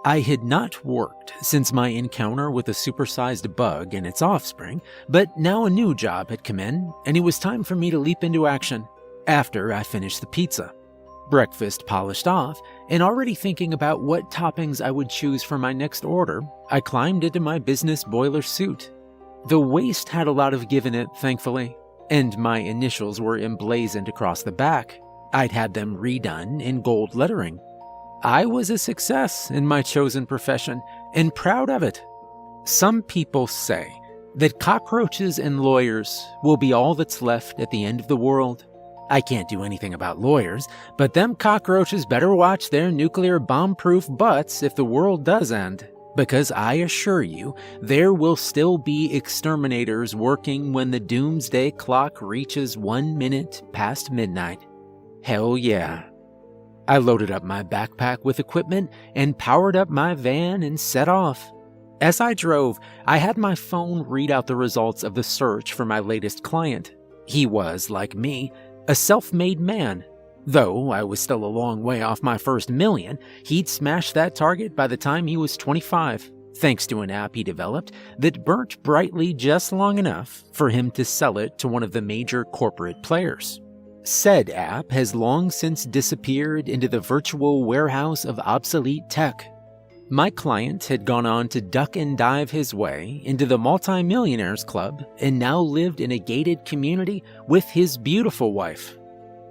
I had not worked since my encounter with a supersized bug and its offspring, but now a new job had come in, and it was time for me to leap into action after I finished the pizza. Breakfast polished off, and already thinking about what toppings I would choose for my next order, I climbed into my business boiler suit. The waist had a lot of give in it, thankfully, and my initials were emblazoned across the back. I'd had them redone in gold lettering. I was a success in my chosen profession, and proud of it. Some people say that cockroaches and lawyers will be all that's left at the end of the world. I can't do anything about lawyers, but them cockroaches better watch their nuclear bomb-proof butts if the world does end, because I assure you, there will still be exterminators working when the doomsday clock reaches 1 minute past midnight. Hell yeah. I loaded up my backpack with equipment and powered up my van and set off. As I drove, I had my phone read out the results of the search for my latest client. He was, like me, a self-made man. Though I was still a long way off my first million, he'd smashed that target by the time he was 25, thanks to an app he developed that burnt brightly just long enough for him to sell it to one of the major corporate players. Said app has long since disappeared into the virtual warehouse of obsolete tech. My client had gone on to duck and dive his way into the multi-millionaires club and now lived in a gated community with his beautiful wife.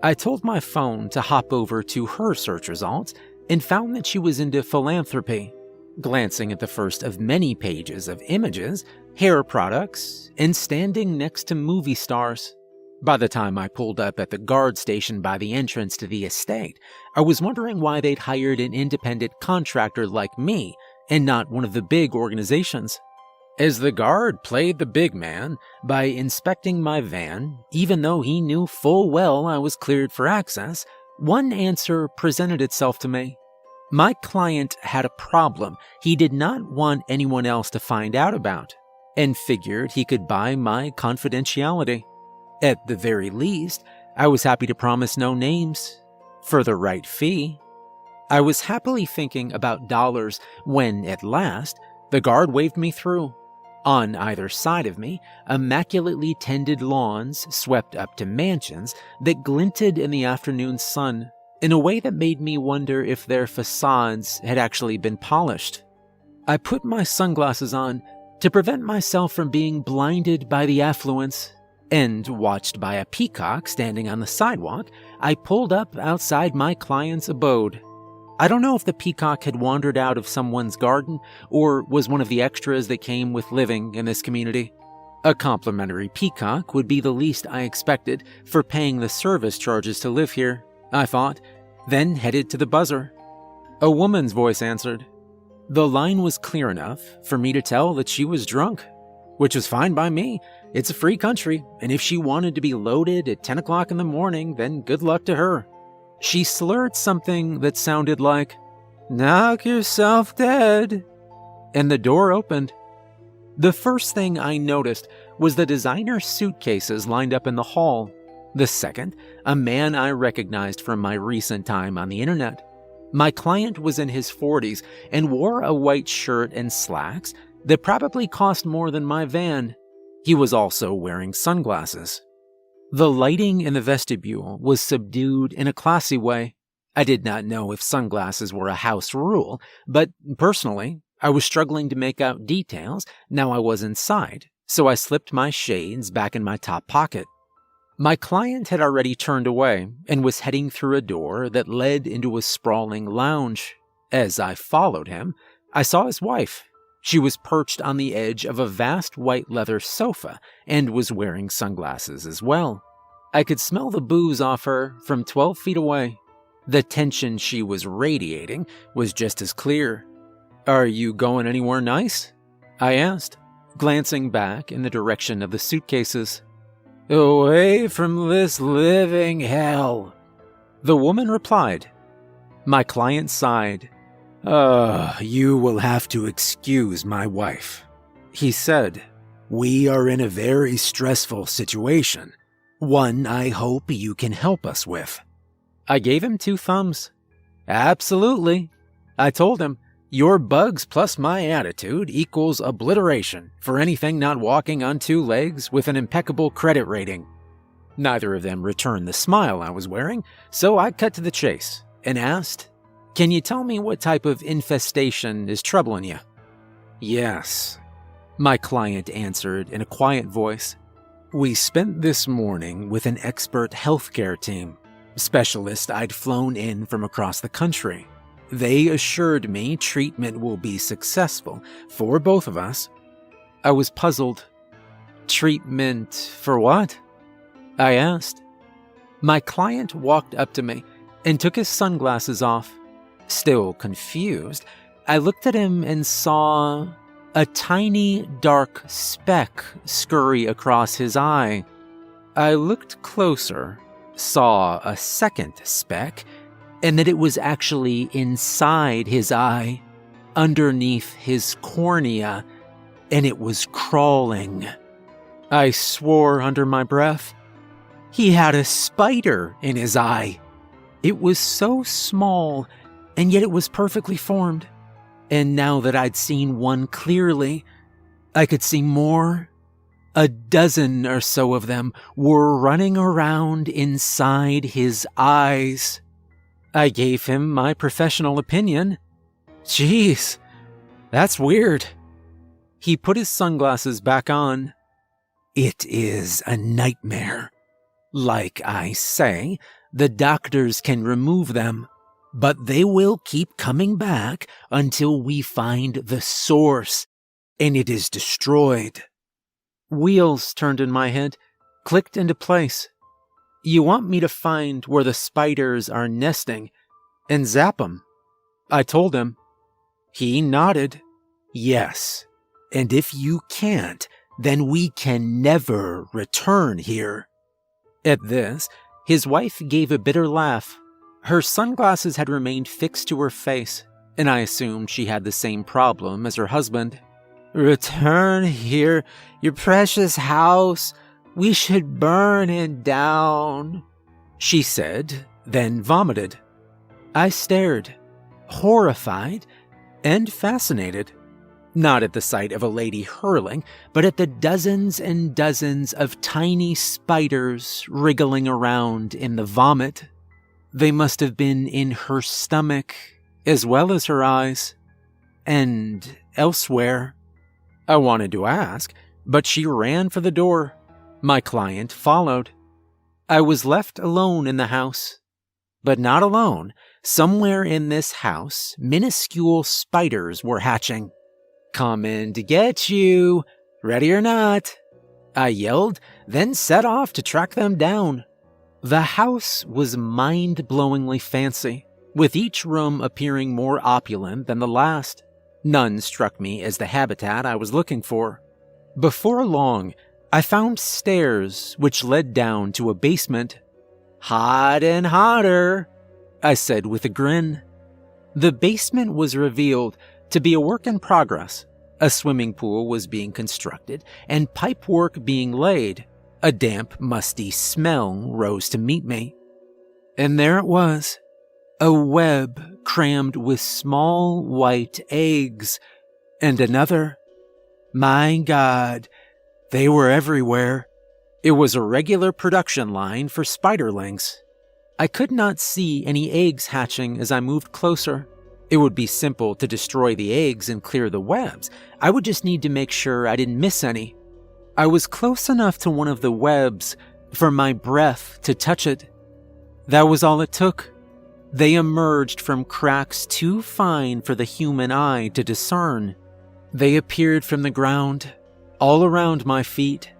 I told my phone to hop over to her search results and found that she was into philanthropy, glancing at the first of many pages of images, hair products, and standing next to movie stars. By the time I pulled up at the guard station by the entrance to the estate, I was wondering why they'd hired an independent contractor like me and not one of the big organizations. As the guard played the big man by inspecting my van, even though he knew full well I was cleared for access, one answer presented itself to me. My client had a problem he did not want anyone else to find out about, and figured he could buy my confidentiality. At the very least, I was happy to promise no names, for the right fee. I was happily thinking about dollars when, at last, the guard waved me through. On either side of me, immaculately tended lawns swept up to mansions that glinted in the afternoon sun in a way that made me wonder if their facades had actually been polished. I put my sunglasses on to prevent myself from being blinded by the affluence, and, watched by a peacock standing on the sidewalk, I pulled up outside my client's abode. I don't know if the peacock had wandered out of someone's garden or was one of the extras that came with living in this community. A complimentary peacock would be the least I expected for paying the service charges to live here, I thought, then headed to the buzzer. A woman's voice answered. The line was clear enough for me to tell that she was drunk, which was fine by me. It's a free country, and if she wanted to be loaded at 10 o'clock in the morning, then good luck to her. She slurred something that sounded like, "Knock yourself dead," and the door opened. The first thing I noticed was the designer suitcases lined up in the hall. The second, a man I recognized from my recent time on the internet. My client was in his 40s and wore a white shirt and slacks that probably cost more than my van. He was also wearing sunglasses. The lighting in the vestibule was subdued in a classy way. I did not know if sunglasses were a house rule, but personally, I was struggling to make out details now I was inside, so I slipped my shades back in my top pocket. My client had already turned away and was heading through a door that led into a sprawling lounge. As I followed him, I saw his wife. She was perched on the edge of a vast white leather sofa and was wearing sunglasses as well. I could smell the booze off her from 12 feet away. The tension she was radiating was just as clear. "Are you going anywhere nice?" I asked, glancing back in the direction of the suitcases. "Away from this living hell," the woman replied. My client sighed. You will have to excuse my wife," he said. "We are in a very stressful situation, one I hope you can help us with." I gave him 2 thumbs. "Absolutely," I told him. Your bugs plus my attitude equals obliteration for anything not walking on two legs with an impeccable credit rating. Neither of them returned the smile I was wearing, so I cut to the chase and asked, "Can you tell me what type of infestation is troubling you?" "Yes," my client answered in a quiet voice. "We spent this morning with an expert healthcare team, specialist I'd flown in from across the country. They assured me treatment will be successful for both of us." I was puzzled. "Treatment for what?" I asked. My client walked up to me and took his sunglasses off. Still confused, I looked at him and saw a tiny dark speck scurry across his eye. I looked closer, saw a second speck, and that it was actually inside his eye, underneath his cornea, and it was crawling. I swore under my breath. He had a spider in his eye. It was so small, and yet it was perfectly formed. And now that I'd seen one clearly, I could see more. A dozen or so of them were running around inside his eyes. I gave him my professional opinion. "Jeez, that's weird." He put his sunglasses back on. "It is a nightmare. Like I say, the doctors can remove them, but they will keep coming back until we find the source, and it is destroyed." Wheels turned in my head, clicked into place. "You want me to find where the spiders are nesting and zap them?" I told him. He nodded. "Yes, and if you can't, then we can never return here." At this, his wife gave a bitter laugh. Her sunglasses had remained fixed to her face, and I assumed she had the same problem as her husband. "Return here, your precious house. We should burn it down," she said, then vomited. I stared, horrified and fascinated. Not at the sight of a lady hurling, but at the dozens and dozens of tiny spiders wriggling around in the vomit. They must have been in her stomach, as well as her eyes, and elsewhere. I wanted to ask, but she ran for the door. My client followed. I was left alone in the house. But not alone. Somewhere in this house, minuscule spiders were hatching. "Coming to get you, ready or not," I yelled, then set off to track them down. The house was mind-blowingly fancy, with each room appearing more opulent than the last. None struck me as the habitat I was looking for. Before long, I found stairs which led down to a basement. "Hot and hotter," I said with a grin. The basement was revealed to be a work in progress. A swimming pool was being constructed and pipework being laid. A damp, musty smell rose to meet me. And there it was, a web crammed with small white eggs, and another. My God, they were everywhere. It was a regular production line for spiderlings. I could not see any eggs hatching as I moved closer. It would be simple to destroy the eggs and clear the webs. I would just need to make sure I didn't miss any. I was close enough to one of the webs for my breath to touch it. That was all it took. They emerged from cracks too fine for the human eye to discern. They appeared from the ground, all around my feet.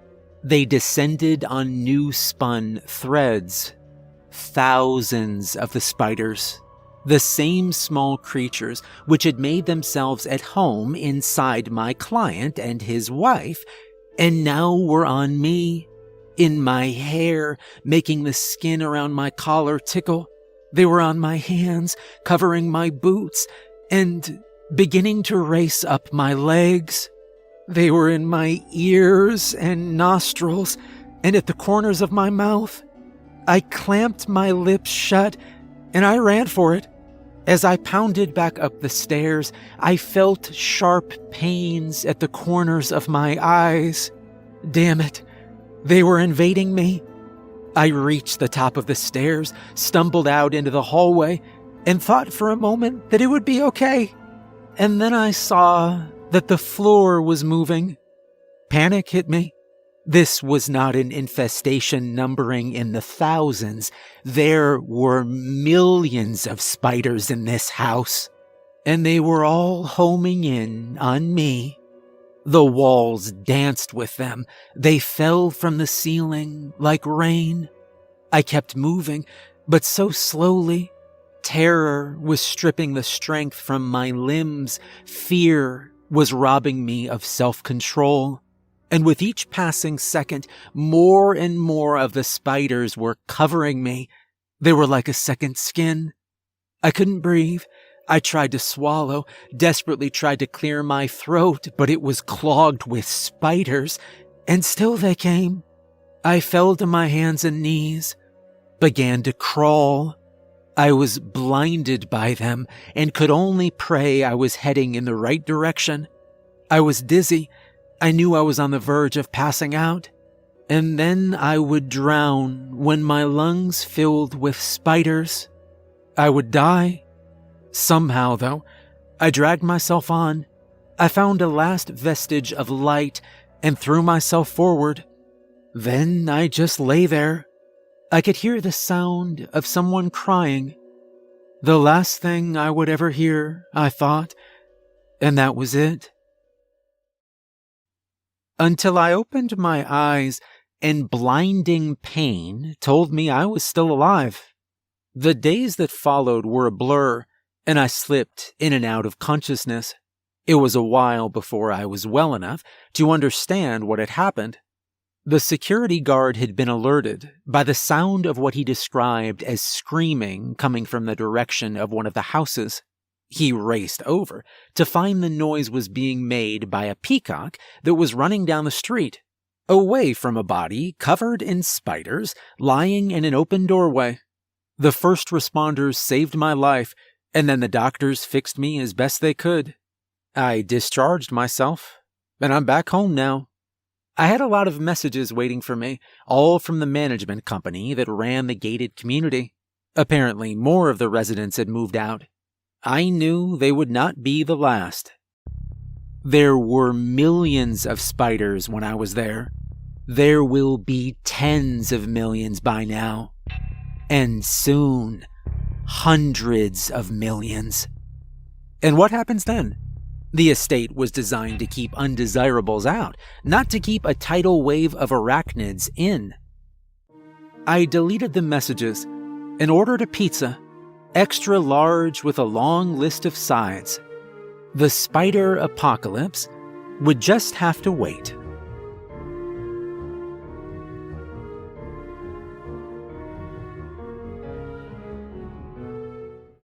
They descended on new-spun threads. Thousands of the spiders. The same small creatures which had made themselves at home inside my client and his wife, and now were on me, in my hair, making the skin around my collar tickle. They were on my hands, covering my boots, and beginning to race up my legs. They were in my ears and nostrils, and at the corners of my mouth. I clamped my lips shut, and I ran for it. As I pounded back up the stairs, I felt sharp pains at the corners of my eyes. Damn it, they were invading me. I reached the top of the stairs, stumbled out into the hallway, and thought for a moment that it would be okay. And then I saw that the floor was moving. Panic hit me. This was not an infestation numbering in the thousands. There were millions of spiders in this house, and they were all homing in on me. The walls danced with them. They fell from the ceiling like rain. I kept moving, but so slowly. Terror was stripping the strength from my limbs. Fear was robbing me of self-control. And with each passing second, more and more of the spiders were covering me. They were like a second skin. I couldn't breathe. I tried to swallow, desperately tried to clear my throat, but it was clogged with spiders, and still they came. I fell to my hands and knees, began to crawl. I was blinded by them and could only pray I was heading in the right direction. I was dizzy. I knew I was on the verge of passing out, and then I would drown when my lungs filled with spiders. I would die. Somehow, though, I dragged myself on. I found a last vestige of light and threw myself forward. Then I just lay there. I could hear the sound of someone crying. The last thing I would ever hear, I thought, and that was it. Until I opened my eyes and blinding pain told me I was still alive. The days that followed were a blur, and I slipped in and out of consciousness. It was a while before I was well enough to understand what had happened. The security guard had been alerted by the sound of what he described as screaming coming from the direction of one of the houses. He raced over to find the noise was being made by a peacock that was running down the street, away from a body covered in spiders lying in an open doorway. The first responders saved my life, and then the doctors fixed me as best they could. I discharged myself, and I'm back home now. I had a lot of messages waiting for me, all from the management company that ran the gated community. Apparently, more of the residents had moved out. I knew they would not be the last. There were millions of spiders when I was there. There will be tens of millions by now. And soon, hundreds of millions. And what happens then? The estate was designed to keep undesirables out, not to keep a tidal wave of arachnids in. I deleted the messages and ordered a pizza, extra large with a long list of sides. The spider apocalypse would just have to wait.